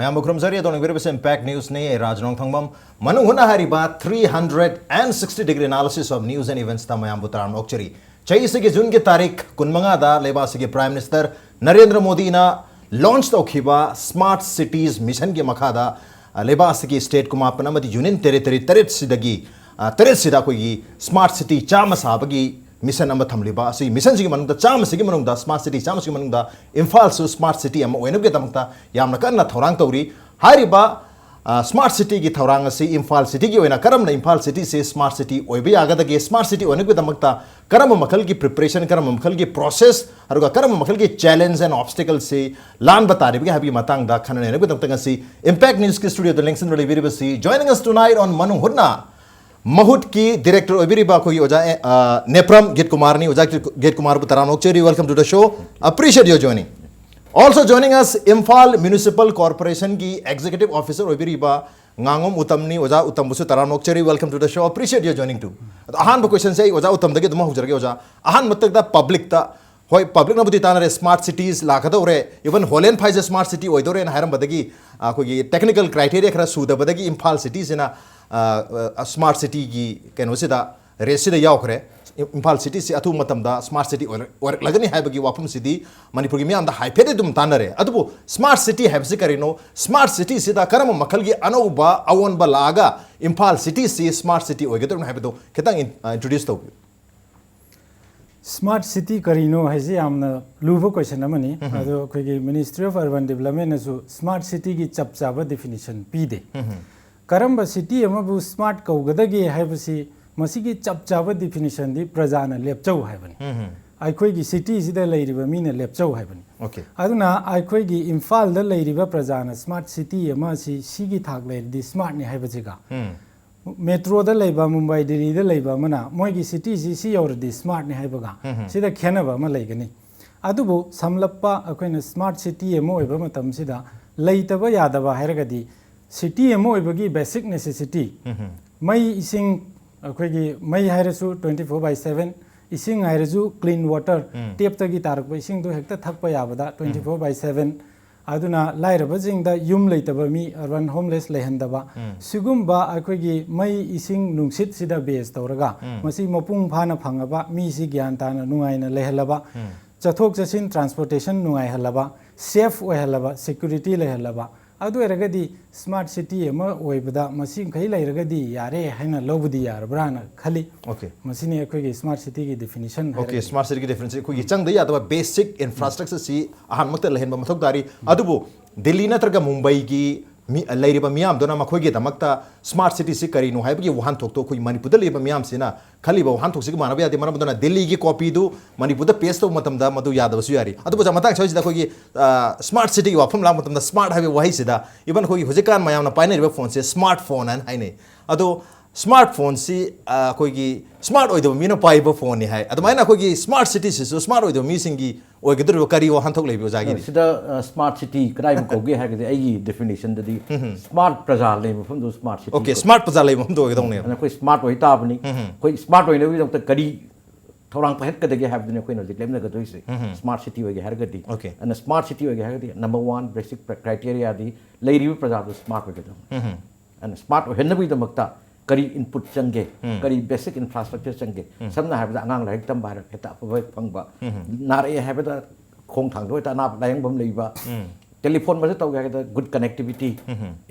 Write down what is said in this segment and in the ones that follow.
Mayam Bukramzari, don't give us impact news ne Raj Nongthombam. Manung Hutna hariba 360-degree analysis of news and events ta Mayam Butaran Okchari. Chaise ke June ke tarik kunmanga da lebas ke Prime Minister Narendra Modi na launched okhiba Smart Cities mission ke makhada lebas ke state kumapana mati union territory tarit sida kogi Smart City chama sabagi mission number thamliba si mission sigi manungda chama sigi manungda smart city chama sigi manungda Imphal su smart city am oinu ge tamta yamna kanna thorang tawri hariba smart city gi thorang asi Imphal city gi oina karam na Imphal city se smart city oibe agada ge smart city oinu ge tamta karam makhal gi preparation karam makhal gi process haruga karam makhal gi challenge and obstacles se lan batari ge habi matang da khanane ne ge tamta si impact news ki studio the links in really very busy joining us tonight on Manung Hutna MAHUD की director Obiriba ko oja Nepram GITKUMAR ni oja GITKUMAR Butaran Okchari, welcome to the show. Appreciate your joining. Also joining us Imphal Municipal Corporation ki executive officer Obiriba Ngangom UTTAM ni oja UTTAM busu Taran Okchari, welcome to the show. Appreciate your joining too. Ahan question say oja UTTAM dagi duma hujarge oja ahan matak da public ta hoy public na buti tanare smart cities lakada ore even Holland phase smart city oidore na haram badagi ko technical criteria khara suda badagi Imphal cities na smart city gi kenosida resida yaukre Imphal city si atu matamda smart city or lagani haibagi wapum sidi Manipur gi miam da haipede dum tanare adubu smart city habsi karino smart city sida karam makhal gi anauba awon ba laga Imphal city si smart city oigadum haibedo ketang introduce to Smart city karino haji amna luvo question amani ado khoi Ministry of Urban Development asu smart city gi chap chaba definition pide karamba city amabu smart kaugadagi haibasi masigi chap chaba definition di prajana lepchau haibani aikhoi gi city sida leiriba mina lepchau haibani okay aduna aikhoi gi Imphal da leiriba prajana smart city ama si sigi thak le di smart ni haibasiga metro da leiba Mumbai Delhi da leiba mana moi gi city si yor di smart ni haibaga sida khenaba ma leigani adubu samlappa akoina smart city emo eba matam sida leitaba yadaba hairagadi city emo ebagi basic necessity mai ising akoigi mai hairasu 24/7 ising hairasu clean water tap ta gi tarak ba ising do hekta thakpa yabada 24/7 aduna lairaba jingda yum leitaba mi urban homeless lehandaba sigumba akoigi mai ising nungsit sida base tawraga masi mapung phana phangaba mi si gyan tana nungaina lehalaba chathok chasin transportation nungai halaba safe oi halaba security lehalaba adu eragadi smart city ema oibada masi khai lairagadi yare haina lobudi yar brana khali okay masini akoigi smart city gi definition okay smart city gi definition ko gi chang da ya da basic infrastructure si ahan makta lehen ba mathok dari adubu Delhi na targa Mumbai gi mi lairiba miam dona makhoi gi damakta smart city si kari no haibagi wahan thok to khoi Manipur da leba miam sina khali ba wahan thok si manaba yadi manaba dona Delhi gi copy du Manipur da paste to matam da madu yada basu yari adu ba matang choi da khoi gi smart city wa phum la matam da smart habi wahi sida even khoi hujikan mayam na paine riba phone se smartphone an haine adu smartphone si khoi gi smart oido mi na paiba phone ni hai adu maina khoi gi smart city si so smart oido mi singi oigidur kari wahan thok lebi jagi sida smart city krai ko ge ha ge ai definition da di smart prajal le mafum do smart city okay smart prajal le mafum do ge dong ne ana koi smart oi ta bani koi smart oi ne wi dong ta kari thorang pa het ka de ge have ne koi no diklem na ga do se smart city oi ge har ga di okay and smart city oi ge har ga di number 1 basic criteria di leiri prajal do smart oi ge dong and smart oi hen na wi da makta kari input change kari basic infrastructure change samna ha ba angang laik tam ba heta pa phang ba nar e ha ba khong thang doi ta na layang bam lei ba telephone ma tau ga good connectivity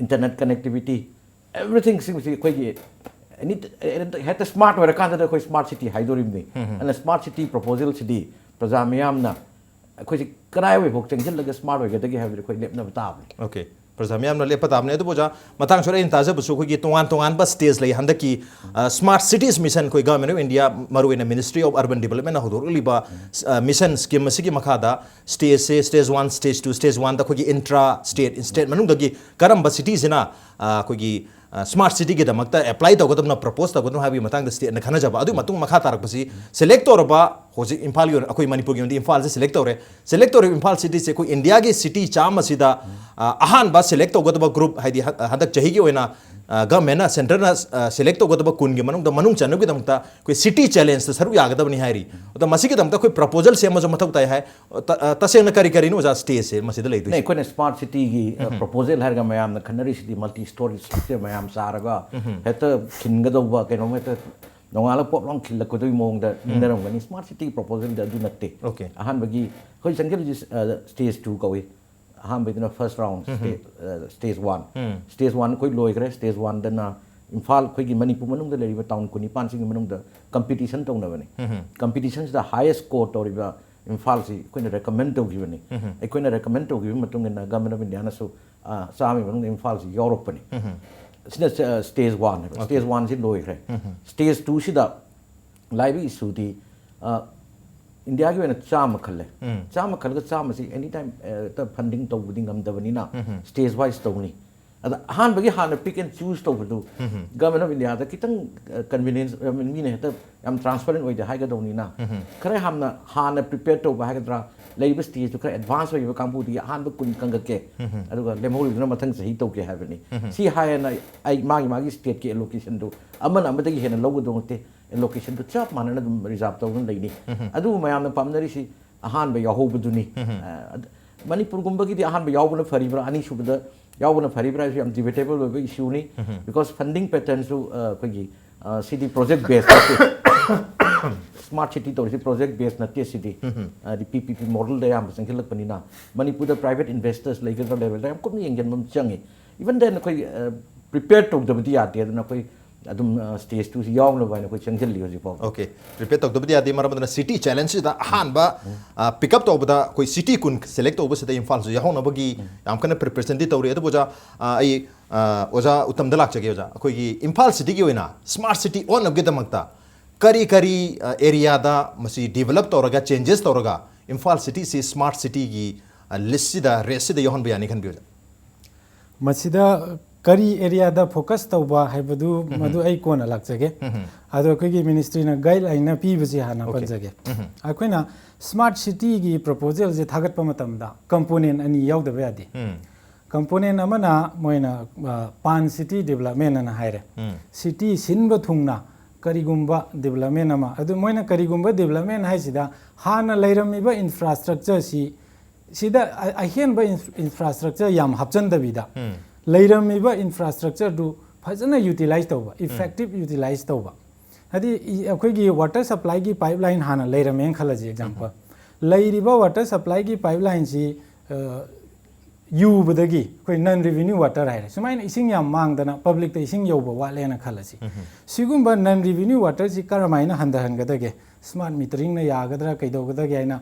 internet connectivity everything seems to be any heta smart wa kan da koi smart city haidorim ni and smart city proposal city prajamyam na koi krai we bok changjal laga smart wa ga da gi ha koi lep na ta okay Prajamyam na lepa tamne adu boja matang chore in taja busu khoi tongan ba stage lei handaki smart cities mission khoi government of India maru in Ministry of Urban Development na hodor liba mission scheme masigi makhada stage 1 stage 2 stage 1 da khoi intra state manung dagi karam ba cities na khoi smart city ge damakta apply to godam na propose to godam habi matang da state na khana jaba adu matung makha tarak basi select or ba होजिक Imphal की अखोई मणिपुर की इम्फाल से select तौरे Imphal city से कोई India की city चाम असिदा अहान बा select तौगदबा group हाइदी हदक चही की ओइना गवर्नमेंट सेंटर सिलेक्ट तौगदबा कुन की मनुंग चनब की दमता कोई सिटी चैलेंज सरू यागदबनी हाइरी तो मसी की दमता कोई प्रपोजल से मजो मथक ताय है तसेंग करी करी नो जा स्टेज से मसीद लेदु नहीं कोई स्मार्ट सिटी की प्रपोजल है मैम खनरी city multi storey structure ma'am सारगा हेत खिनगदौबा कनो हेत नोंगाला पोपलों खिलकदोई मोंग द निरमगनी स्मार्ट सिटी प्रपोजल द दु नत्ते ओके अहान बगी कोई संगल स्टेज 2 कवे अहान बेदना फर्स्ट राउंड स्टेज 1 स्टेज 1 कोई लोइग्रे स्टेज 1 दना इम्फाल कोई मणिपुर मनुंग द लेरिबा टाउन कुनी पानसिंग मनुंग द कंपटीशन तौनबने कंपटीशन द हाईएस्ट स्कोर तौरिबा इम्फाल से कोई रेकमेंड तौगिबने कोई रेकमेंड तौगिब मतुंग न गवर्नमेंट ऑफ इंडिया नसु सामी मनुंग इम्फाल से यूरोपने स्टेज 1 स्टेज 1 से लोइग्रे स्टेज 2 सिदा लाइव इशू दी इंडिया की चाम खल चाम से एनी टाइम फंडिंग तौबदी गमदबनीना स्टेज वाइज तौनी अहान बगी हान पिक एंड चूज तौबदु गवर्नमेंट ऑफ इंडिया दा कितंग कन्वीनियंस मीने हेत याम ट्रांसपेरेंट ओइदे हाइगदौनीना खरे हमना हान प्रिपेयर तौबा हाइगद्रा लेब स्टेज खरे एडवांस ओइबा कांबुदी हान ब कुन कंगके अदुगा लेमहोलिना मथंग सही तौके हाबनी सी हायना आई मागी स्टेट के एलोकेशन दु अमन अमदगी हेना लौगदोंते एलोकेशन दु चाप मानना दum रिजर्व तौन लेनी अदु मयामना पामनरी सी अहान बे याहोबदुनी मणिपुर गुंबगी दी अहान बे यावबना फरीब्रा अनि सुबदा यावबना फरीब्रा याम डिबेटेबल ओइबा इशू नि बिकॉज फंडिंग पैटर्न सु कोगी city project based smart city तौर से प्रोजेक्ट बेस्ड नते सिटी दी पीपीपी मॉडल दे याम संखिलकपनिना मणिपुर द प्राइवेट इन्वेस्टर्स लेगदर लेवल याम कुम यंगन चंगे इवन देन कोई प्रिपेयर तौदबदी याते दना कोई अदुम स्टेज 2 से यावनो बाइना कोई चंगल लियो जिपो ओके प्रिपेयर तौदबदी याते मरमदना सिटी चैलेंज दा अहान बा पिकअप तौबदा कोई सिटी कुन सेलेक्ट तौब से इम्फाल से याहोन बगी याम कने प्रिपरेशन दी तौरी अदु बोजा आई ओजा उत्तम दलाक चगे ओजा कोई इम्फाल सिटी की ओइना स्मार्ट सिटी ऑन ऑफ गिदमक्ता करी करी एरिया दा मसी डेवलप तौरगा चेंजेस तौरगा इम्फाल सिटी से स्मार्ट सिटी की लिस्ट दा रेस दा योहन बयानी खन बियोजा मसीदा करी एरिया दा फोकस तौबा हैबदु मदु आई कोना लाक्चगे अदो कोगी मिनिस्ट्री ना गाइडलाइन पीबजे हाना पंजगे अखोइना स्मार्ट सिटी की प्रपोजल जे थागतपा मतमदा कंपोनेंट अनि यावदबा यादि कंपोनेंट अमना मोइना पान सिटी डेवलपमेंट ना हाइरे सिटी सिनबा थुंगना करिगुंबा डेवलपमेंट अमा अदु मोइना करिगुंबा डेवलपमेंट हाइसिदा हाना लैरमिबा इंफ्रास्ट्रक्चर सिदा अहेनबा इंफ्रास्ट्रक्चर याम हपचंदबिदा लैरमिबा इंफ्रास्ट्रक्चर दु फजना यूटिलाइज तौबा इफेक्टिव यूटिलाइज तौबा हदि अखोगी वाटर सप्लाई की पाइपलाइन हाना लैरमें खलजी एग्जांपल लैरिबा वाटर सप्लाई की पाइपलाइन सी यूबदगी कोई नन रेवेन्यू वाटर है सुमाइन इसिंग याम मांगदना पब्लिक ते इसिंग योबा वालेना खलसी सिगुंबा नन रेवेन्यू वाटर सी करमाइना हंदहनगदगे स्मार्ट मीटरिंग ना यागदरा कैदोगदगे आइना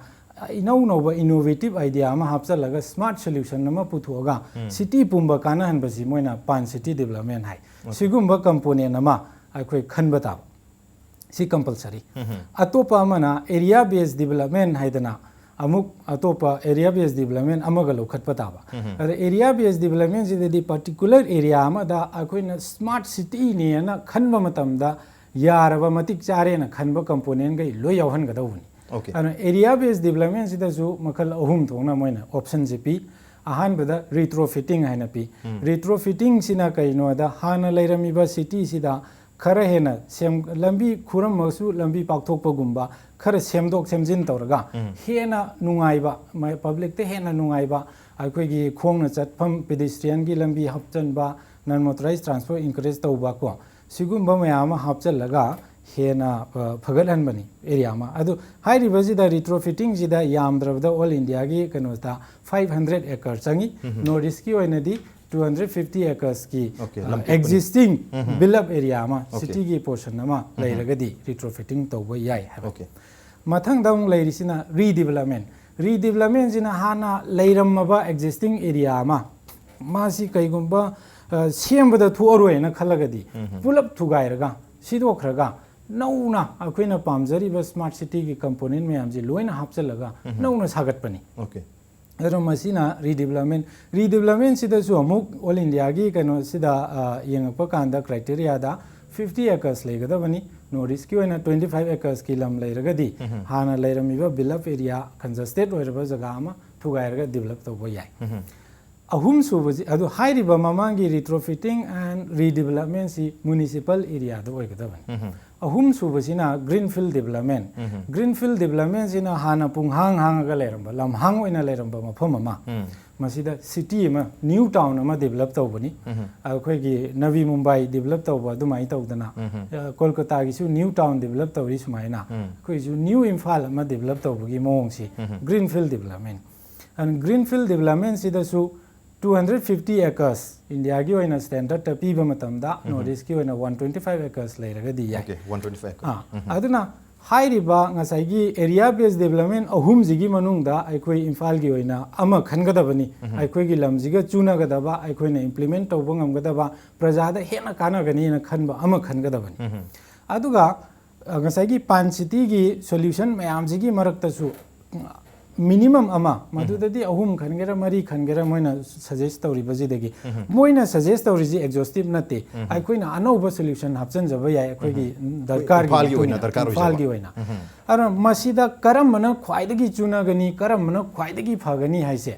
इनौ नौबा इनोवेटिव आइडिया मा हापचलगा स्मार्ट सोल्यूशन नमा पुथोगा सिटी पुंबा काना हनबसी मोइना पान सिटी डेवलपमेंट हाई सिगुंबा कंपोनेंट नमा अखोय खनबता सी कंपलसरी अतोपा मना एरिया बेस्ड डेवलपमेंट हाइदना अमुक अतोपा एरिया बेस्ड डेवलपमेंट अमगा लौखतपताबा अरे एरिया बेस्ड डेवलपमेंट जिदि पर्टिकुलर एरिया अमदा अखोयना स्मार्ट सिटी नेना खनबा मतमदा यारबा मतिक चारेना खनबा कंपोनेंट गई लो यावहनगदौनी Okay. एरिया बेस्ड डेवलपमेंट सिदसु मखल अहुम थोंना मोइना ऑप्शन जे पी अहानबदा रिट्रोफिटिंग हाइना पी रिट्रोफिटिंग सिना कइनोदा हाना लैरमिबा सिटी सिदा खरा हेना सेम लंबी खुरम मसु लंबी पाक्थोकपगुंबा खरा सेमदोक सेमजिन तौरगा हेना नुंगाइबा पब्लिक ते हेना नुंगाइबा अखोगी खोंगना चटफम पेडेस्ट्रियन की लंबी हपचनबा नॉन मोटराइज ट्रांसपोर्ट इंकरेज तौबा को सिगुंबा मयामा हपचलगा हेना फगलहनबनी एरिया मा अदु हाइरिबजिदा रिट्रोफिटिंग जिदा यामद्रबदा ऑल इंडिया की कनोता 500 एकड़ चंगी नॉर्थ ईस्ट की ओइनदी 250 एकर्स की एक्जिस्टिंग बिल्डअप एरिया मा सिटी की पोर्शन नमा लैरगदी रिट्रोफिटिंग तौबा याय है मथंग दंग लैरिसिना रीडेवलपमेंट जिना हाना लैरमबा एक्जिस्टिंग एरिया मा मासी कैगुंबा सेमबदा थुअरोयना खलगदी पुलप थुगाइरगा सिदोखरगा नौना अखोइना पामजरीबा स्मार्ट सिटी की कंपोनेंट मैम जी लोइना हापचलगा नौना सागतपनी ओके अरो मसीना रीडेवलपमेंट सिदसु अमुक ऑल इंडिया की कनो सिदा यंगप कांदा क्राइटेरिया दा 50 एकर्स लेगदबनी नॉर्थ ईस्ट की 25 acres की लम लेरगदी हाना लेरमिबा बिल्डअप एरिया कंजस्टेड ओइरबा जगह अमा थुगायरगा डेवलप तौबा याय अहुम सुबजी अदु हाइरिबा ममांगी रिट्रोफिटिंग एंड रीडेवलपमेंट सी म्युनिसिपल एरिया दो ओइगदबन अहुम सुबसिना ग्रीनफील्ड डेवलपमेंट सिना हाना पुंहांग हांगा लेरंबा लमहांग ओइना लेरंबा मफम अमा मसीदा सिटी अमा न्यू टाउन अमा डेवलप तौबनी अखोयगी नवी मुंबई डेवलप तौबा दुमाई तौदना कोलकाता गिसु न्यू टाउन डेवलप तौरी सुमाइना अखोयसु न्यू इम्फाल अमा डेवलप तौबगी मोंगसी greenfield development and greenfield development सिदसु 250 acres इंडिया की ओइना स्टैंडर्ड ता पीबा मतमदा नॉर्थ ईस्ट की ओइना 125 acres लेरगदी याय ओके 125 acres अदुना हाइरिबा ngसाइगी एरिया बेस्ड डेवलपमेंट अहुम जिगी मनुंगदा आइखोय इम्फाल की ओइना अमा खनगदबनी आइखोयगी लमजिगा चुनागदबा आइखोयना इम्प्लीमेंट तौबा ngamgदबा प्रजादा हेना कानागनी ना खनबा अमा खनगदबनी अदुगा ngसाइगी पान सिटी की सॉल्यूशन मयाम जिगी मरक्तसु मिनिमम अमा मधुददी अहुम खनगेरा मरी खनगेरा मोइना सजेस्ट तौरी बजिदगी मोइना सजेस्ट तौरी जी एग्जॉस्टिव नते आइखोइना अनौबा सॉल्यूशन हापचन जब याय आइखोइगी दरकार की होइना अर मसीदा करमना ख्वाइदगी चुनागनी करमना ख्वाइदगी फगनी हाइसे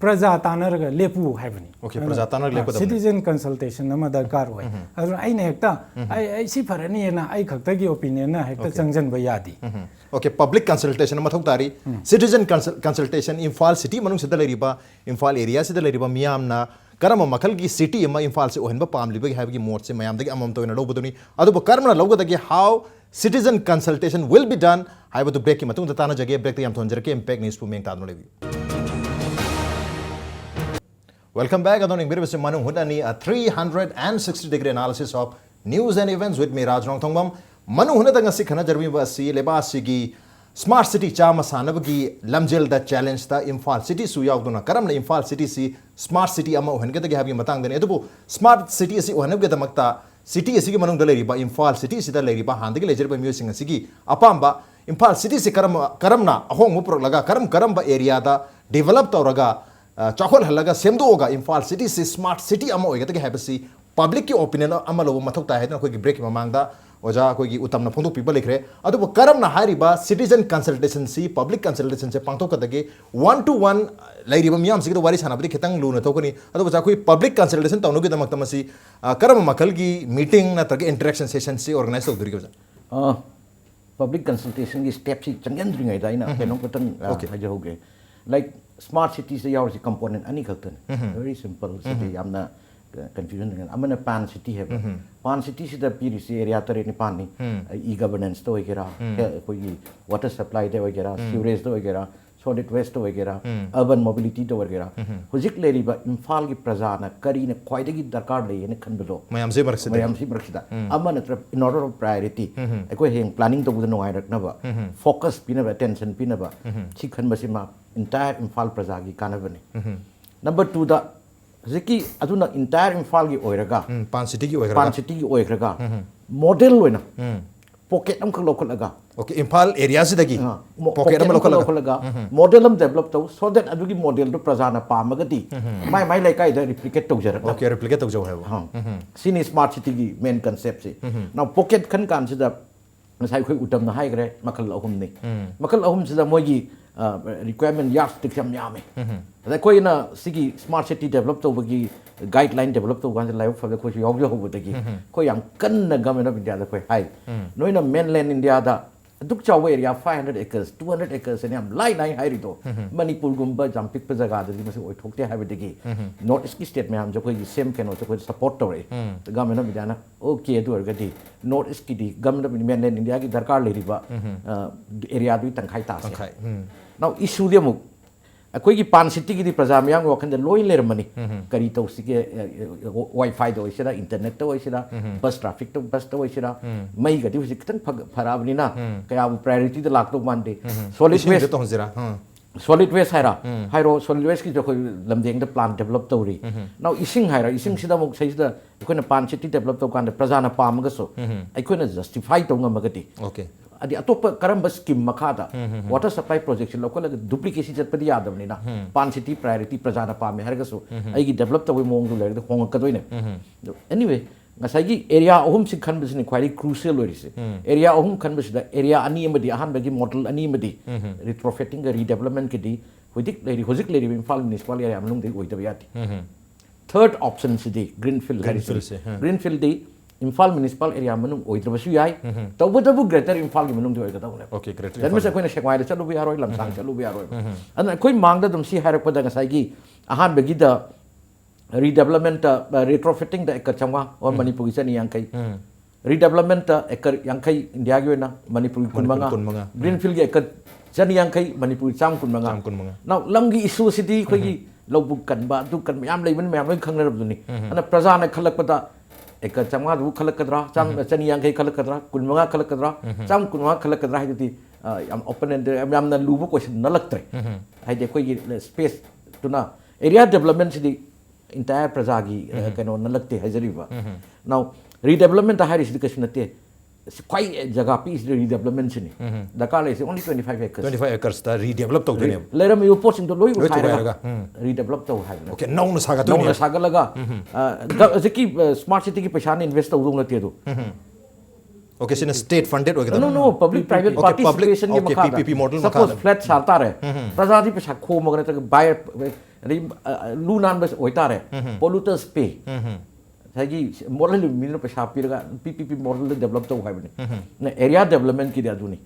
प्रजा तानरगा लेपु हाइबनी ओके प्रजा तानर लेपु सिटीजन कंसल्टेशन अमा दरकार होय अर आइना हेक्ता आई सी फरनी ना आई खक्तगी ओपिनियन ना हेक्ता चंगजन बयादी ओके पब्लिक कंसल्टेशन मथौ तारी सिटीजन कंसल्टेशन इम्फाल सिटी मनुंग सिदा लेरिबा इम्फाल एरिया सिदा लेरिबा मियामना करम मखल की सिटी अमा इम्फाल से ओहनबा पामलिबगी हाइबगी मोड से मयामदगी अमम तोइना लौबदुनी अदुबो करमना लौगदगी how citizen consultation will be done हाइबदु ब्रेक की मतुंग ताना जगे ब्रेक ते याम थोंजरके इम्पैक्ट न्यूज़ पु मेंग तादनो लेबी वेलकम बैक अदोन इंग बिरबसे Manung Hutna ni a 360-degree analysis of news and events with me Nongthombam Manung Hutna tanga sikhana jarmi ba si leba sigi smart city चाम सानबगी लमजेल द चैलेंज द इम्फाल सिटी सु यावदुना करमना इम्फाल सिटी सी स्मार्ट सिटी अमा ओहनगदगी हाबी मतंग दने अदुबो स्मार्ट सिटी सी ओहनबगे दमक्ता सिटी असिगी मनुंग दलेरिबा इम्फाल सिटी सिदा लेरिबा हांदगी लेजरबा म्यूसिंग असिगी अपाम्बा इम्फाल सिटी से करमना अहोंग मुपुर लगा करम बा एरिया दा डेवलप तौरगा चाखोल हलगा सेमदोगा इम्फाल सिटी से स्मार्ट सिटी अमा ओइगदगी हाबसी पब्लिक की ओपिनियन अमा लो मथौ ता हैदना कोई ब्रेक ममांगदा ओजा कोई उत्तम न फोंदो पीपल लिखरे अदुबो करम ना हारिबा सिटीजन कंसल्टेशन सी पब्लिक कंसल्टेशन से पांगतो कदगे 1-to-1 लाइरिबा मियाम सिगदो वारी सानाबदी खितंग लुना तोकनी अदुबो जा कोई पब्लिक कंसल्टेशन तौनुगी दमक तमसी करम मखल की मीटिंग ना तगे इंटरेक्शन सेशन से ऑर्गेनाइज तौदुरी गजा पब्लिक कंसल्टेशन की स्टेप सी चंगेंद्रिंग दा इना केनो पतन हाजे होगे लाइक स्मार्ट सिटी से यावर सी कंपोनेंट अनि खतन वेरी सिंपल सिटी यामना confusion dengan amana pan city है pan city से द पीरी से एरिया तरे नि पानी ई गवर्नेंस तो वगैरह कोई वाटर सप्लाई दे वगैरह सीवरेज तो वगैरह सॉलिड वेस्ट तो वगैरह अर्बन मोबिलिटी तो वगैरह हुजिक लेरिबा इम्फाल की प्रजा ना करी ने ख्वाइदगी दरकार ले ने खनबलो मयाम से बरखसिदा amana in order of priority अको हेंग प्लानिंग तो बुद नोंगाय रखनबा फोकस पिनबा अटेंशन पिनबा छि खनबसिमा इंटायर इम्फाल प्रजा की कानबने नंबर 2 दा जिकी अदुना इंटायर इम्फाल की ओइरगा पान सिटी की ओइरगा मॉडल लोइना पॉकेट अम लोखलगा ओके इम्फाल एरिया से दगी पॉकेट अम लोखलगा मॉडल अम डेवलप तो सो दैट अदुगी मॉडल तो प्रजाना पामगदी माई लाइकाई द रिप्लिकेट तौजर ओके रिप्लिकेट तौजो है हां सिनी स्मार्ट सिटी की मेन कांसेप्ट से नाउ पॉकेट खन कान से द नसाई खोई उतम ना हाइग्रे मखल अहुम से द मोगी requirement यार्स तिक्सम यामे अदा कोई ना सिगी स्मार्ट सिटी डेवलप तो बगी गाइडलाइन डेवलप तो गान लाइव फॉर कोई योग्य हो बतगी कोई याम कन्न गवर्नमेंट ऑफ इंडिया दा कोई हाई नोइना मेनलैंड इंडिया दा दुक चाव एरिया 500 acres 200 acres ने हम लाई हाई रिदो मणिपुर गुम्बा जामपिक पे जगह दि मसे ओइ ठोकते हाई बतगी नॉर्थ ईस्ट की स्टेट में हम जो कोई सेम केनो तो कोई सपोर्ट तो रे गवर्नमेंट ऑफ इंडिया ना ओके दु अरगदी नॉर्थ ईस्ट की दी गवर्नमेंट ऑफ मेनलैंड इंडिया की दरकार लेरिबा एरिया दु तंखाई तासे नाउ इशू दे मुक अकोई की पान सिटी की प्रजा मयाम वखन लोई लेरमनी करी तो सिके वाईफाई तो ओइसिरा इंटरनेट तो ओइसिरा बस ट्रैफिक तो बस तो ओइसिरा मई गति हुजि खतन फराबनी ना कया प्रायोरिटी द लाख तो मानदे सॉलिड वेस्ट तो हजिरा सॉलिड वेस्ट हाइरो सॉलिड वेस्ट की जो कोई लमदेंग द प्लान डेवलप तौरी नाउ इसिंग हाइरा इसिंग सिदा मुक सैदा अकोना पान सिटी डेवलप तो कान प्रजा ना पामगसो अकोना जस्टिफाई तो ngamagati ओके अदि अतोप करम स्कीम मखादा water supply project local duplicacy चटपदी यादवनीना पान सिटी प्रायोरिटी प्रजाना पामे हरगसो आइगी डेवलप तवे मोंग लेर होंगकदोइने anyway ngasai area ahum si khan bisni quite crucial lorise area ahum khan bisda area ani amadi ahan bagi model ani amadi retrofitting ga redevelopment ki di hozik leri Imphal municipal area manung dei oida yati third option si di greenfield greenfield di Imphal municipal area manung oida basu yai tabu greater Imphal gi manung dei oida tabu okay greater dan mesa koina shekwai da chalu bi aroi lamsang chalu bi aroi an koi mangda dum si harak pada ngasai gi ahan bagi da redevelopment retrofitting da ekar changwa or Manipur gi chani yang kai redevelopment ekar yang kai India gi na Manipur kunmanga greenfield gi ekar chani yang kai Manipur cham kunmanga now lamgi issue city khoi gi lobuk kan ba du kan yam lei man loi khang na ni ana praja na khalak pada ekar changwa du khalak kadra cham chani yang kai khalak kadra kunmanga khalak kadra cham kunmanga khalak kadra hi ti am open and am na lubu question na laktre hai de khoi gi space tuna area development si entire prajagi kano nalakte hajariba now redevelopment high is because nate quite jaga piece redevelopment chini dakar is only 25 acres ta redevelop to dene leram you posting to loi uthairaga redevelop to hai okay no na saga laga ziki smart city ki paisa invest to nate do okay sin state funded hoga no public private participation okay PPP model suppose flat charta re prajati paisa kho magna ta buy lunan bas oitare polluters pay sagi model minor paisa piraga PPP model develop to hai bani na area development ki aduni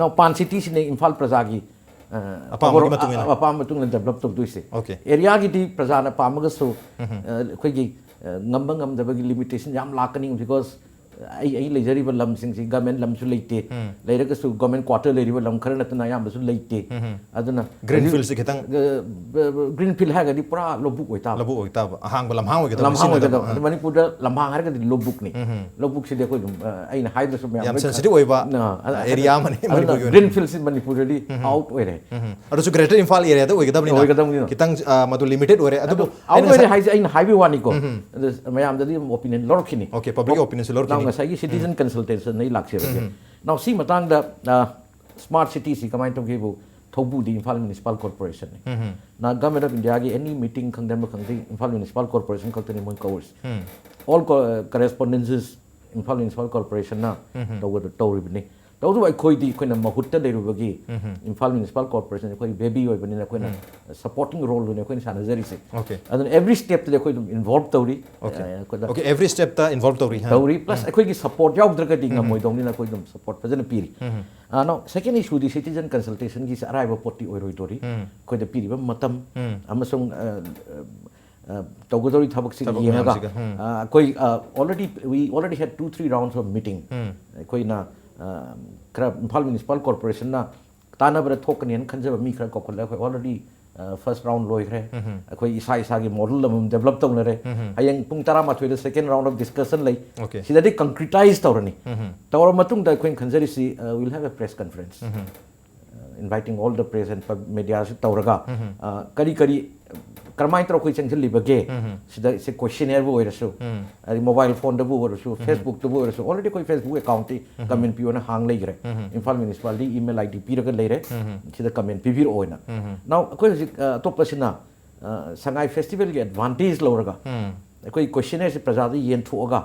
now pan cities ne Imphal prajagi apa matung develop to duise okay area gi di prajana pamaga so khoi gi ngam dabagi limitation yam lakani because ai lejari lam sing si government lam su leite leiraga su government quarter leri lam kharana tana yam su leite aduna greenfield se khitang greenfield ha ga di pura lobuk oita ahang ba lamhang oita Manipur da lamhang har ga di lobuk ni lobuk se de ko ai na haidra su yam sensitive oiba area mani Manipur greenfield se Manipur ri out oire adu su greater Imphal area da oiga dabni kitang madu limited ore adu out oire hai highway wani ko mayam da opinion lorkhini okay public opinion se lorkhini ngasai citizen consultation nei lakse now si matang da smart city si kamai to gebu thobu di Imphal municipal corporation na government of India gi any meeting khangdam khangdi Imphal municipal corporation kaltani mon covers all correspondences Imphal municipal corporation na to ribni to do ai khoi di khoina mahut ta dei rubagi Imphal municipal corporation khoi baby oi bani na khoina supporting role ne khoina sanazari se okay and every step te khoi involved tawri okay every step ta involved tawri plus khoi gi support yaw draga ding moi dong ni na khoi dum support fazana piri now second issue the citizen consultation gi arrive poti oi roi tori khoi da piri ba matam amasung tawgadori thabak si yenga khoi we already had 2-3 rounds of meeting khoi na Imphal municipal corporation na tana bara thokani an khanjaba mi khara ko khola khoi already first round loi khre khoi isa gi model lam develop tawna re ayang pung tara ma thoi second round of discussion lai sida di concretize tawrani tawra matung da khoi khanjari si we'll have a press conference inviting all the press and media se tawraga kari karmai tro khoi changli bage sida se questionnaire bo irasu ari mobile phone da bo irasu Facebook da bo irasu already koi Facebook account ti comment pi ona hang lai gre Imphal municipality email ID pi raga leire sida comment pi vir oina now koi top pasina sangai festival ge advantage loraga koi questionnaire se prajadi yen thoga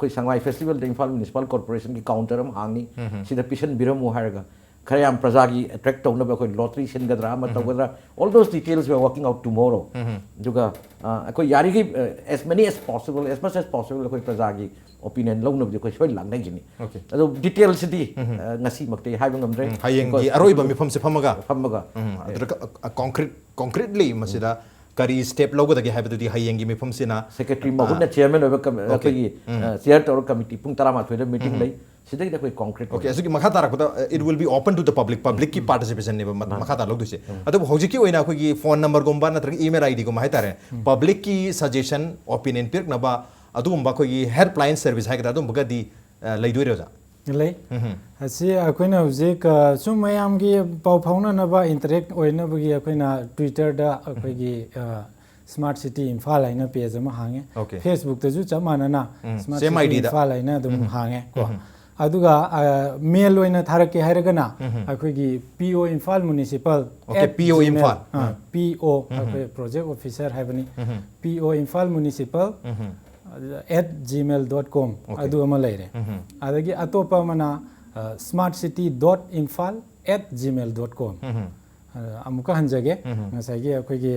koi sangai festival de Imphal municipal corporation ki counter am hangni sida pisan biram mo haraga Kayam Prajagi attract to no lottery Shingadra, all those details we are working out tomorrow. Juga Yari as many as possible, as much as possible, Prajagi opinion loan of the question lang nagini. Okay. So details city Nasi Makti having them drink. Hayang Aroiba from Sipamaga. Concretely Masida. Kari step logo the habit of the Hayangi from Sina. Secretary Mahud, chairman of a theatre committee, Puntarama, meeting lay. Concrete. Okay, so Makata, it will be open to the public ki participation never Makata look to say. Adu Hojiki wena phone number gombana email ID go maitare. Public ki suggestion opinion pirk naba adum ba khoi helpline service haga adum baga di laiduiroja. Lay asi akoina hojik sumayam gi pau phauna na ba interact oina bagi akoina Twitter da akoigi smart city Imphal aina page ma hange Facebook ta ju chamana na smart city Imphal aina dum hange ko aduga mail oina tharake hairagana akoigi PO Imphal municipal okay PO Imphal PO project officer habani PO Imphal municipal @gmail.com adu ama leire adagi atopa mana smartcity.imphal@gmail.com amuka hanjage ngasagi akogi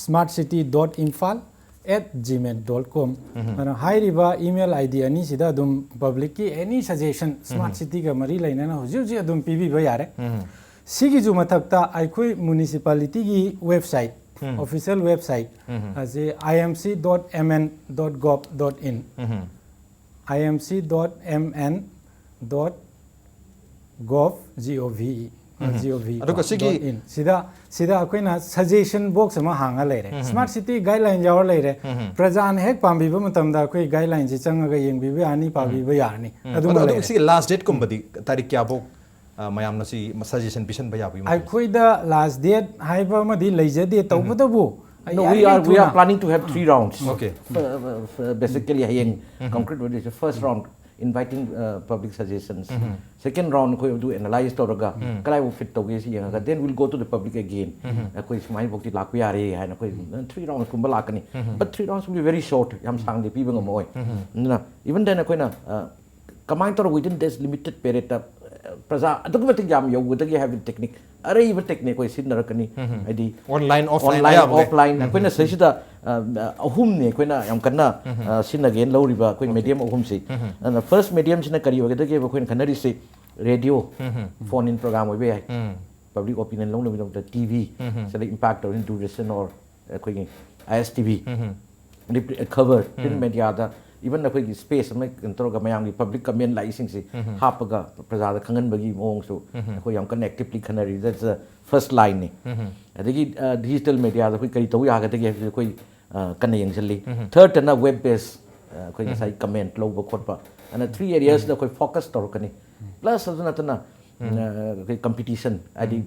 smartcity.imphal@gmail.com mana hairiba email id ani sida dum public ki any suggestion smart city ga mari laina na huji adum pibi ba yare sigi ju mathakta aikoi municipality gi website official website as imc.mn.gov.in imc.mn.gov.in sida akoina suggestion box ama hanga leire smart city guideline jawar leire prajan hek pambi ba matam da koi guideline ji changaga yengbi ba ani pabi ba yarni aduma leire si last date kumbadi tarik kya bo mayam na si suggestion pisan ba yabi aikoi da last date haiba ma di leijade tawbadabu No, we are planning to have 3 rounds. Okay. Basically, hayeng concrete what is the first round inviting public suggestions. Second round we do analyze toraga. Kalai wo fit toge si yang then we'll go to the public again. Koi smai bokti lakwi are hai na koi 3 rounds kumba lakani. But 3 rounds will be very short. Yam sang de pi bang amoy. Na even then koi na combine tor within this limited period praja aduk batik jam yo gudagi have technique are even technique koi sin narakani id online offline koi na sida ahum ne koi na yam kanna sin again low riba koi medium ahum si and the first medium sina kari ogedagi koi kanari si radio phone in program obe ai public opinion long no the tv so the impact or duration or koi istv covered in media da even the space mai control mayam gi public comment licensing si hapaga praja da khangan bagi mong so ko yam connectively khanari that's the first line ni adigi digital media da koi kari taw ya ga de koi kan yang jali third na web based koi sai comment lo ba khot ba and 3 areas da koi focus tor kani plus aduna tana competition adi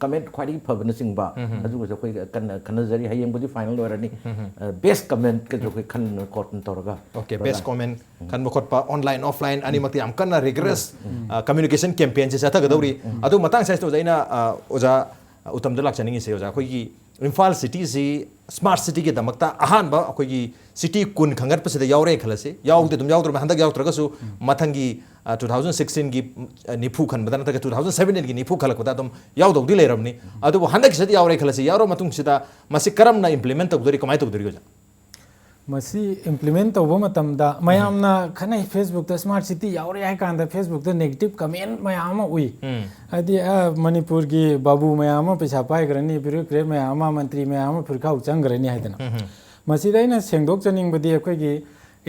comment quite permanent ba adu ko koi kan jari hayeng budi final orani best comment ke koi kan cotton toraga okay best comment kan mo khot pa online offline ani makti am kan rigorous communication campaign se satha gadori adu matang sai to jaina oja utam da lak chaningi se oja koi gi Imphal city si smart city ke damakta ahan ba koi gi city kun khangat pa se da yaure khalase yaud dum yaud ro handak yaud traga su mathangi 2016 gi nipu khan badana ta 2017 gi nipu khalak bada dum yaud dog di leramni adu handak se yaure khalase yauro matung sida masi karam na implement tok dori kamai tok dori goja masi implement tawba matamda mayamna khanai facebook ta smart city yaure ai kan da facebook ta negative comment mayama ui adi manipur gi babu mayama pesa pai grani bureaucrat mayama mantri mayama phurkha uchang grani haidana masi daina sengdok chaning badi akoi gi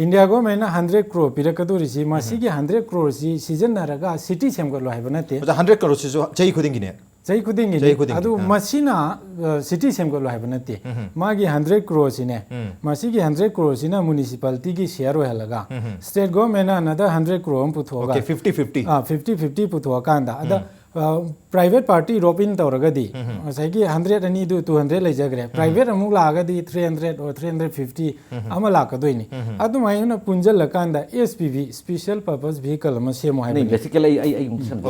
india go mena 100 crore pirakaduri si masi gi 100 crore si season naraga city semgalo haibana te 100 crore si chai khuding gi ne chai khuding gi adu masina city semgalo haibana te magi 100 crore si ne masi gi 100 crore si na municipality gi share ho halaga state government another 100 crore puthoga okay 50 50 puthoga kanda ada private party ropin tawragadi saigi 100 ani du 200 lejagre private amuk lagadi 300 or 350 ama lakadoini adu mayuna punjal lakanda spv special purpose vehicle ama semo hai basically I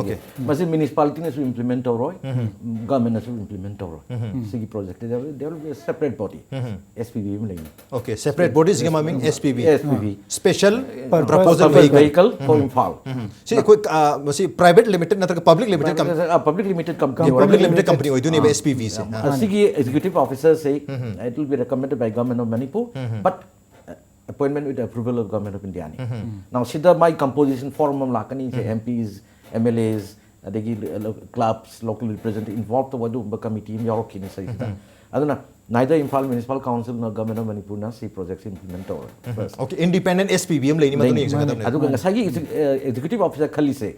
okay mas municipality ne su implement tawroi government ne su implement tawroi sigi project there will be a separate body spv mai okay separate bodies ga maming spv special proposal vehicle for Imphal si koi masi private limited natra public limited public limited company hoy duni SPV se sigi executive officer say it will be recommended by government of Manipur but appointment with the approval of government of India now sida my composition forum lakani say MPs MLAs adegi clubs local representative involved to wadu committee yorokini sai aduna neither Imphal municipal council nor government of Manipur na see projects implement first okay independent SPVM leini matuni executive adu ngasagi executive officer khali say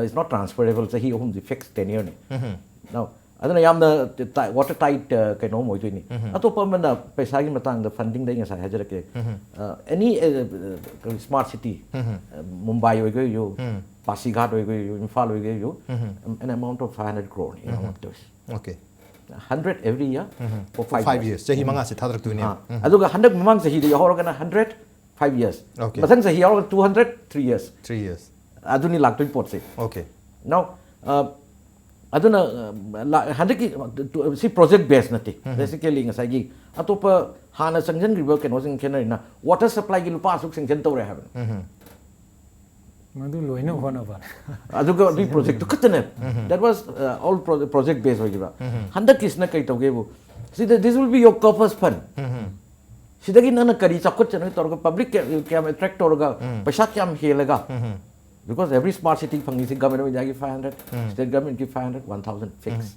it's not transferable so he owns the fixed tenure ni now aduna yamna watertight kaino moi ni atopa mana paisa gi matang da funding dai ngasai hajarake any smart city Mumbai oi go yo Pasighat oi go yo Imphal oi go yo an amount of 500 crore okay 100 every year for 5 years sahi manga se thadrak tu ni aduga 100 mamang sahi de horogana 100 5 years masang sahi horog 200 3 years aduni lagtoi pot se okay now aduna handaki si project based nati basically ngasai gi atopa hana sanction river ken wasing kenari na water supply gi lupa suk sanction tawre haben madu loina hona ba aduga di project to katane that was all project based hoiba handaki isna kai tawge bu see this will be your corpus fund sidagi nana kari chakot chana torga public cam attract torga paisa kyam helaga because every smart city fangi si government will give 500 state government give 500 1000 fix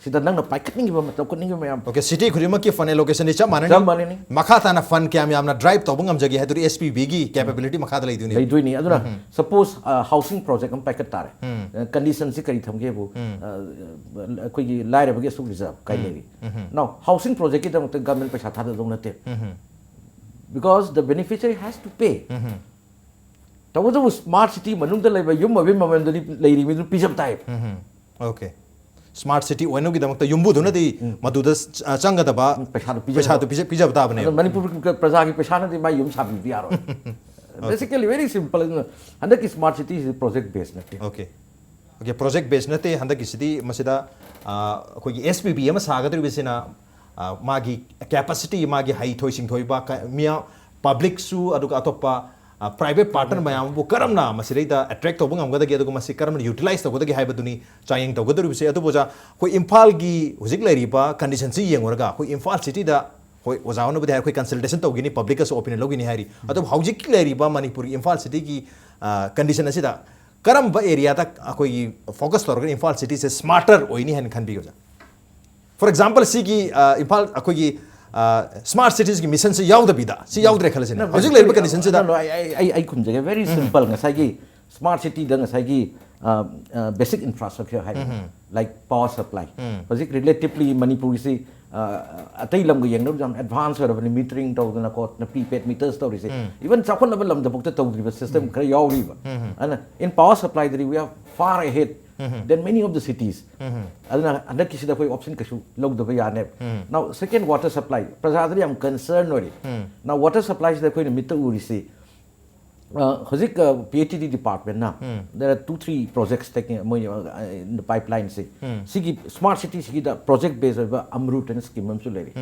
sida nang na paikatning ba matok ning ba yam okay city khurima ki fund allocation ni cham jam manani makha ta na fund kyam yam na drive to bungam jagi haduri SPB gi capability makha da leiduni leiduni aduna suppose housing project am paikat tare condition si kari thamge bu koi gi laire ba ge su reserve kai levi now housing project ki dam government paisa thada dong na te because the beneficiary has to pay tawadu smart city manung da leba yum mabim mabam da leiri mi pisam tai okay smart city oinu gi damakta yumbu duna di maduda changa da ba paisa to pija bata bane manipur praja ki paisa na di mai yum sabi bi aro basically very simple and the smart city is project based nati okay okay project based nate handa ki city masida koi gi SPB ama sagadri bisina magi capacity magi high thoi sing thoi ba mia public su aduga atopa private partner mayam bu karamna masirida attract tobung amgada gi aduga masi karam utilize tobada gi haibaduni chayeng togadu bise adu boja koi Imphal gi hujik leri ba condition si yengorga koi Imphal city da koi ojauna budi koi consultation togini public as opinion logini hari adu hujik leri ba Manipur Imphal city gi condition asida karam ba area ta koi focus torga Imphal city se smarter oini hen khan bi goja for example si gi Imphal koi gi smart cities ki mission se yaud bida si yaud rekhala sina hojik leiba condition se da I kun jage very simple ngasai gi smart city da ngasai gi basic infrastructure hai like power supply hojik relatively Manipur si atai lam gi yengno jam advance or metering to na ko na prepaid meters to se even chakon level lam da bokta to system khare yauri ba and in power supply we are far ahead than many of the cities. Aduna under kisi da koi option kasu log da ya ne. Now second water supply. Prajadri am concerned ori. Now water supply is da koi mitta uri se. Hozik PhD department na. There are 2-3 projects taking in the pipeline se. Sigi smart city sigi da project based over Amrut and scheme am su leri.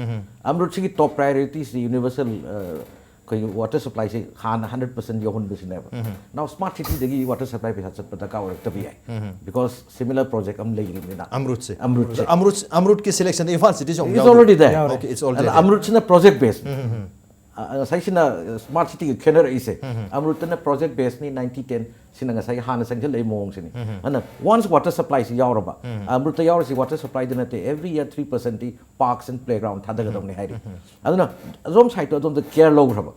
Amrut sigi top priority is the universal water supply se 100% yohun bisine now smart city degi water supply pe sat pata ka or tabi hai because similar project am legi na Amrut ki selection Imphal city is already there okay it's already and Amrut is a project based sai sina smart city ki kener ise Amrut na project based ni 90-10 sina nga sai hana sangjal lei mong sini and once water supply is yauraba Amrut yaur si water supply dina te every year 3% ti parks and playground thadaga dong ni hairi aduna zom site to the care low raba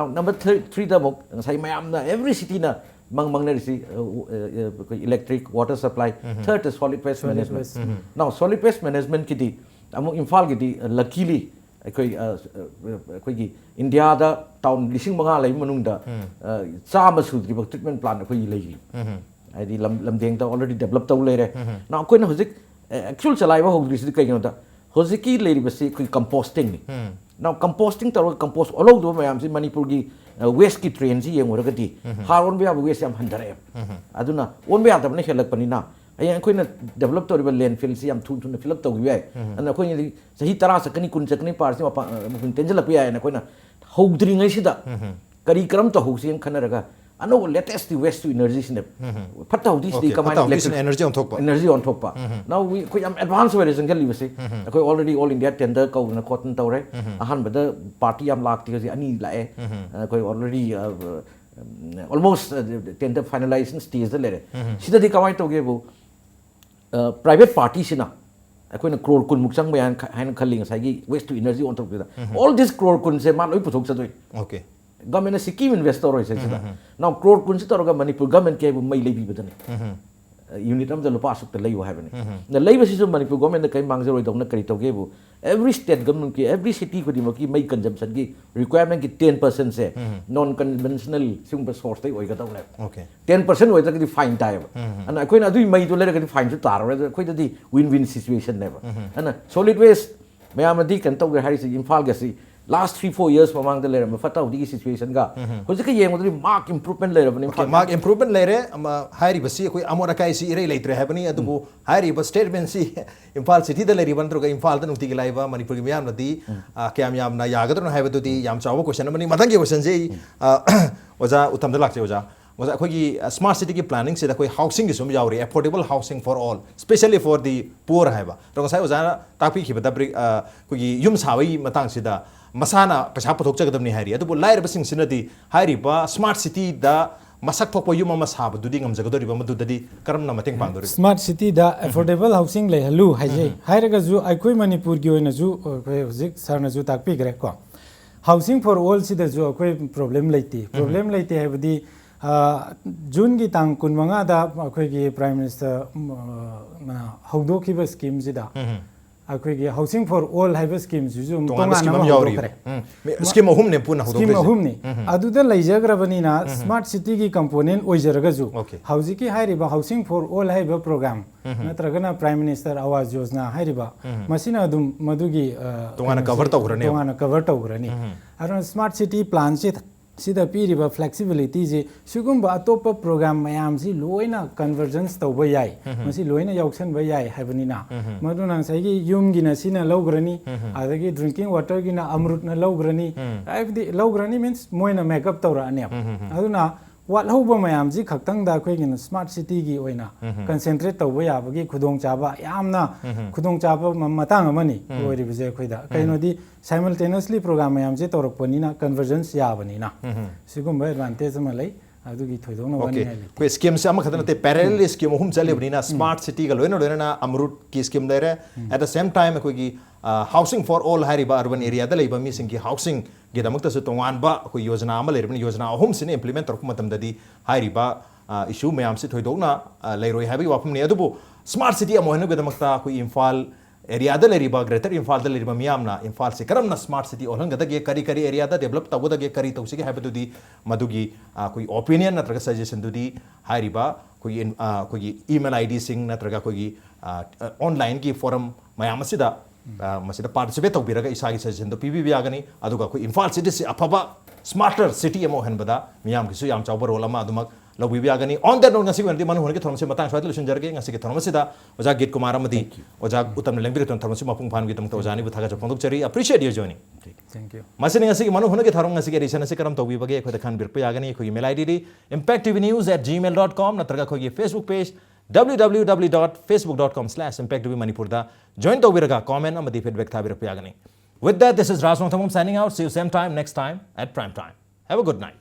now number 3 da mok sai mayam na every city na mang na risi electric water supply third is solid waste management now solid waste management ki di amu Imphal ki di luckily अखोई India दा town लिसिंग मंगा लई मनुंग दा चामा सुद्री बक treatment plan अखोई लई आइदी लमदेंग दा already develop तौ लेरे ना अखोई ना हुजिक एक्चुअल चलाइबा होग्री सिदि कइनो दा हुजिकी लेरी बसी अखोई कंपोस्टिंग नि ना कंपोस्टिंग तरो कंपोस्ट ओलो दो मयाम सि मणिपुर की वेस्ट की ट्रेन सि येंगोरगदी हारोन बया वेस्ट याम हंदरे अदुना ओन बया तबने हेलक पनिना अखोना डेवलप तौर लैंडफिल से थून फिलअप तौर अखोनी चाही 10 सकनी 20 सकनी पार से मफन तेंजलप अखोना हौद्रीद करी करम तौसे खनरगा अनौ लेटेस्ट वेस्ट टू एनर्जी से फट हौदी कमाइन एनर्जी ऑनथोप नाउ अखोई एडवांस वे जंगलीबसे अखोई ऑलरेडी ऑल इंडिया टेंडर कौन खोटन तौरे अहनबद पार्टी याम लाक्ति अनी लाए अखोई already almost tender finalisation stage लेरे सिददी कमाइन तौगेबु private party sina akoina crore kun muk chang bayan hain khalling sai waste to energy on top all this crore kun se man oi puthok chadoi okay government scheme investor oi se now crore kun se toroga Manipur government ke mai lebi badane unit am the lupa suk te leiwa habane the leiba si Manipur government kai mangzer oi dong na kari toge bu every state government ki every city ko dimo ki mai consumption ki requirement ki 10% se non conventional sing source tai oi ga dong le okay 10% oi ta ki fine tai and akoina adu mai to le ka fine su tar akoi da di win win situation never and solid waste mayam di kan tog hari si Imphal ga si last 3-4 years mamang da lera ma fata udi situation ga hoje ka yeng modri mark improvement lera bani mark improvement lere hairi basi koi amora kai si irei leitre habani adubu hairi ba statement si Imphal city da leri bandro ga Imphal da nukti gi laiba Manipur gi miyam na di kyam yam na yagadro na haibadu di yam chawa question bani matang gi question je oja utam da lakche oja oja koi gi smart city gi planning se da koi housing gi sum yauri affordable housing for all especially for the poor haiba ro sai oja takpi ki bada koi gi yum sawi matang sida masana pesa pathok chagadamni hairi adubu lair basing sinadi hairi ba smart city da masak thokpo yum ama sab dudi ngam jagadori ba madu dadi karamna mateng pangdori smart city da affordable housing le halu haije hairaga ju aikoi manipur gi oina ju hozik sarna ju takpi gre ko housing for all sida ju akoi problem leite habdi june gi tang kunmanga da akoi gi prime minister haudoki ba scheme sida akoi gi housing for all haiba scheme ju ju tonga na yauri scheme ahum ne puna haudoki scheme ahum ne adu da laijagrabani na smart city gi component oijaraga ju hauji ki hairiba housing for all haiba program natragana prime minister awas yojana hairiba masina adum madugi tongana cover tawgrani aron smart city plan se sida piriba flexibility je sugumba atopa program mayam si loina convergence tawba yai masi loina yauksan ba yai habanina maduna sai gi yum gi na sina lograni adagi drinking water gi na amrut na lograni the lograni means moina makeup tawra ane aduna wat hoba mayam ji khaktang da khoi gi smart city gi oina concentrate tawba ya bagi khudong chaba yamna khudong chaba matang amani ori bije khoi da kaino di simultaneously program mayam je torok panina convergence ya banina sigum advantage malai adugi thoidong na wani hai koi scheme se ama khadana te parallel scheme hum chale banina smart city ga loina na amrut ki scheme dere at the same time koi gi housing for all hariba urban area da leiba mi singi housing gi damak ta su tongan ba koi yojana ama lerbani yojana ahum sine implement torok matam dadi hariba issue mayam se thoidong na leiroi habi wapum ne adubu smart city amohna gi damak ta koi Imphal area da leriba greater Imphal da leriba miyamna Imphal se karamna smart city olhanga da ge kari area da develop tabu da ge kari tawsige habadu di madugi koi opinion natraga suggestion du di hariba koi email id sing natraga koi online ki forum mayam asida masida participate tawbiraga isagi suggestion do pbb yagani aduga koi Imphal city se afaba smarter city amo hanbada miyam ki su yam chawba role ama adumak lawbi yagani on that note ngasi wandi manu honke thormse matang swat solution jarge ngasi ke thormse da oja GITKUMAR amadi oja utam lengbi ton thormse mapung phan gi tum to jani bu thaga japong chari appreciate your joining thank you masini ngasi ki manu honke thorong ngasi ke reason se karam tawbi bage khode khan bir pe yagani khoi email id impacttvnews@gmail.com natraga khoi Facebook page www.facebook.com/impacttvmanipur da join tawbiraga comment amadi feedback thabir pe yagani with that this is Nongthombam signing out see you same time next time at prime time have a good night